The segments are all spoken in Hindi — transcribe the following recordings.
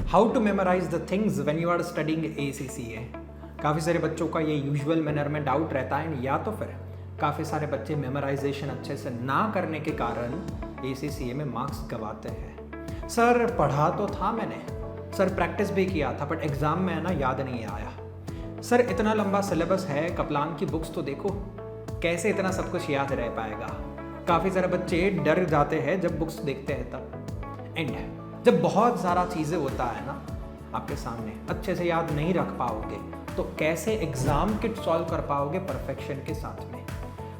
How to memorise the things when you are studying ACCA। काफ़ी सारे बच्चों का ये यूजुअल मैनर में डाउट रहता है, या तो फिर काफ़ी सारे बच्चे मेमोराइजेशन अच्छे से ना करने के कारण ACCA में मार्क्स गंवाते हैं। सर पढ़ा तो था मैंने, सर प्रैक्टिस भी किया था, बट एग्ज़ाम में है ना याद नहीं आया। सर इतना लंबा सिलेबस है, कप्लान की बुक्स तो देखो, कैसे इतना सब कुछ याद रह पाएगा। काफ़ी सारे बच्चे डर जाते हैं जब बुक्स देखते हैं तब। एंड जब बहुत सारा चीज़ें होता है ना आपके सामने, अच्छे से याद नहीं रख पाओगे तो कैसे एग्जाम किट सॉल्व कर पाओगे परफेक्शन के साथ में।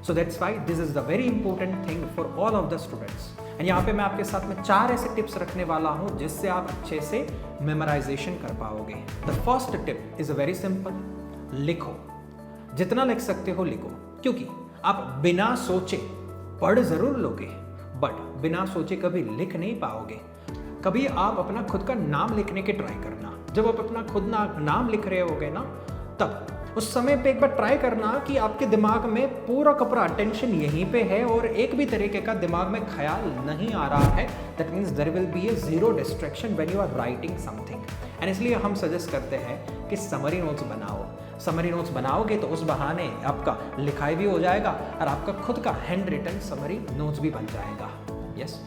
So that's why this is the very important thing for all of the students. And यहाँ पे मैं आपके साथ में 4 ऐसे टिप्स रखने वाला हूँ जिससे आप अच्छे से मेमोराइजेशन कर पाओगे। The first tip is very simple, लिखो, जितना लिख सकते हो लिखो, क्योंकि आप बिना सोचे पढ़ जरूर लोगे बट बिना सोचे कभी लिख नहीं पाओगे। कभी आप अपना खुद का नाम लिखने के ट्राई करना, जब आप अपना खुद नाम लिख रहे होगे ना, तब उस समय पे एक बार ट्राई करना कि आपके दिमाग में पूरा का पूरा अटेंशन यहीं पे है और एक भी तरीके का दिमाग में ख्याल नहीं आ रहा है। That means there will be a zero distraction when you are writing something. And इसलिए हम सजेस्ट करते हैं कि समरी नोट्स बनाओ। समरी नोट्स बनाओगे तो उस बहाने आपका लिखाई भी हो जाएगा और आपका खुद का हैंड रिटन समरी नोट्स भी बन जाएगा। यस,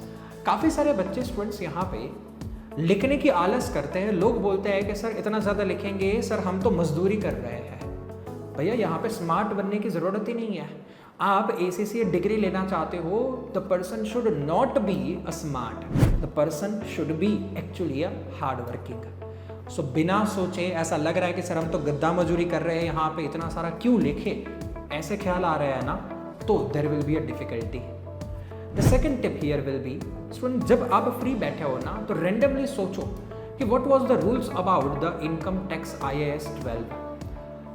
काफ़ी सारे बच्चे स्टूडेंट्स यहाँ पे लिखने की आलस करते हैं। लोग बोलते हैं कि सर इतना ज़्यादा लिखेंगे, सर हम तो मजदूरी कर रहे हैं। भैया यहाँ पे स्मार्ट बनने की ज़रूरत ही नहीं है। आप ACCA डिग्री लेना चाहते हो, the person should not be a smart, the person should be actually a hard working. So बिना सोचे ऐसा लग रहा है कि सर हम तो गद्दा मजदूरी कर रहे हैं, यहाँ पे इतना सारा क्यों लिखे, ऐसे ख्याल आ रहे हैं ना, तो there will be a difficulty. The second tip here will be, student जब आप फ्री बैठे हो ना तो रेंडमली सोचो कि what was the rules about the income tax IAS 12,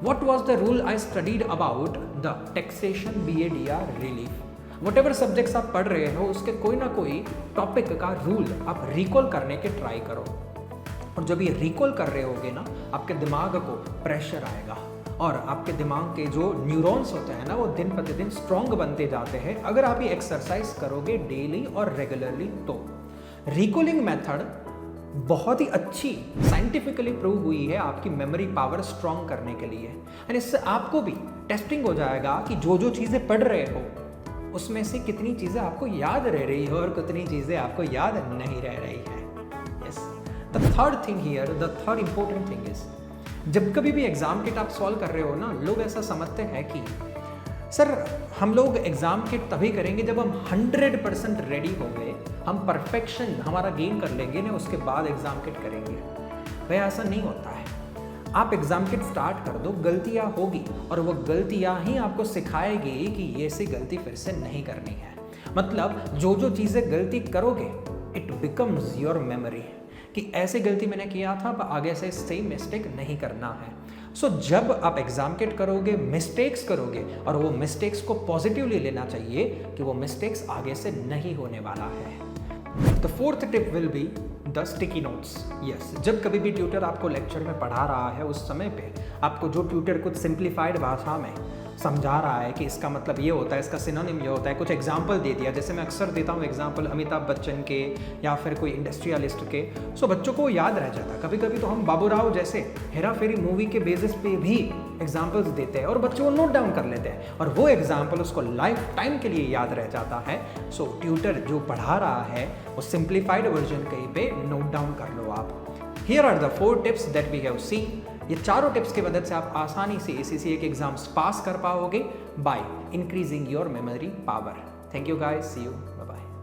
what was the rule I studied about the taxation BADR relief. What ever subjects आप पढ़ रहे हो उसके कोई ना कोई टॉपिक का रूल आप रिकॉल करने के ट्राई करो, और जब ये रिकॉल कर रहे होगे ना आपके दिमाग को प्रेशर आएगा और आपके दिमाग के जो न्यूरॉन्स होते हैं ना वो दिन प्रतिदिन स्ट्रॉन्ग बनते जाते हैं अगर आप ये एक्सरसाइज करोगे डेली और रेगुलरली। तो रिकॉलिंग मेथड बहुत ही अच्छी साइंटिफिकली प्रूव हुई है आपकी मेमोरी पावर स्ट्रॉन्ग करने के लिए। एंड इससे आपको भी टेस्टिंग हो जाएगा कि जो जो चीज़ें पढ़ रहे हो उसमें से कितनी चीज़ें आपको याद रह रही है और कितनी चीज़ें आपको याद नहीं रह रही है। Yes, the third thing here, the third important thing is, जब कभी भी एग्जाम किट आप सॉल्व कर रहे हो ना, लोग ऐसा समझते हैं कि सर हम लोग एग्जाम किट तभी करेंगे जब हम 100% रेडी हो गए, हम परफेक्शन हमारा गेन कर लेंगे ना, उसके बाद एग्जाम किट करेंगे। भाई ऐसा नहीं होता है। आप एग्जाम किट स्टार्ट कर दो, गलतियां होगी और वो गलतियां ही आपको सिखाएगी कि ये सी गलती फिर से नहीं करनी है। मतलब जो जो चीज़ें गलती करोगे इट बिकम्स योर मेमोरी, कि ऐसी गलती मैंने किया था, अब आगे से सेम मिस्टेक नहीं करना है। सो जब आप एग्जाम किट करोगे, मिस्टेक्स करोगे, और वो मिस्टेक्स को पॉजिटिवली लेना चाहिए कि वो मिस्टेक्स आगे से नहीं होने वाला है। The fourth tip will be the sticky notes. Yes, जब कभी भी ट्यूटर आपको लेक्चर में पढ़ा रहा है उस समय पे आपको जो ट्यूटर कुछ सिंप्लीफाइड भाषा में समझा रहा है कि इसका मतलब ये होता है, इसका सिनोनिम ये होता है, कुछ एग्जाम्पल दे दिया, जैसे मैं अक्सर देता हूँ एग्जाम्पल अमिताभ बच्चन के या फिर कोई इंडस्ट्रियलिस्ट के, सो बच्चों को याद रह जाता है। कभी कभी तो हम बाबू राव जैसे हेरा फेरी मूवी के बेसिस पे भी एग्जाम्पल्स देते हैं और बच्चे वो नोट डाउन कर लेते हैं और वो एग्जाम्पल उसको लाइफ टाइम के लिए याद रह जाता है। सो ट्यूटर जो पढ़ा रहा है वो सिंप्लीफाइड वर्जन कहीं पे नोट डाउन कर लो आप। Here are the 4 tips that we have seen. ये चारों टिप्स की मदद से आप आसानी से ACCA के एग्जाम्स पास कर पाओगे by increasing your memory power. Thank you guys, see you, bye bye.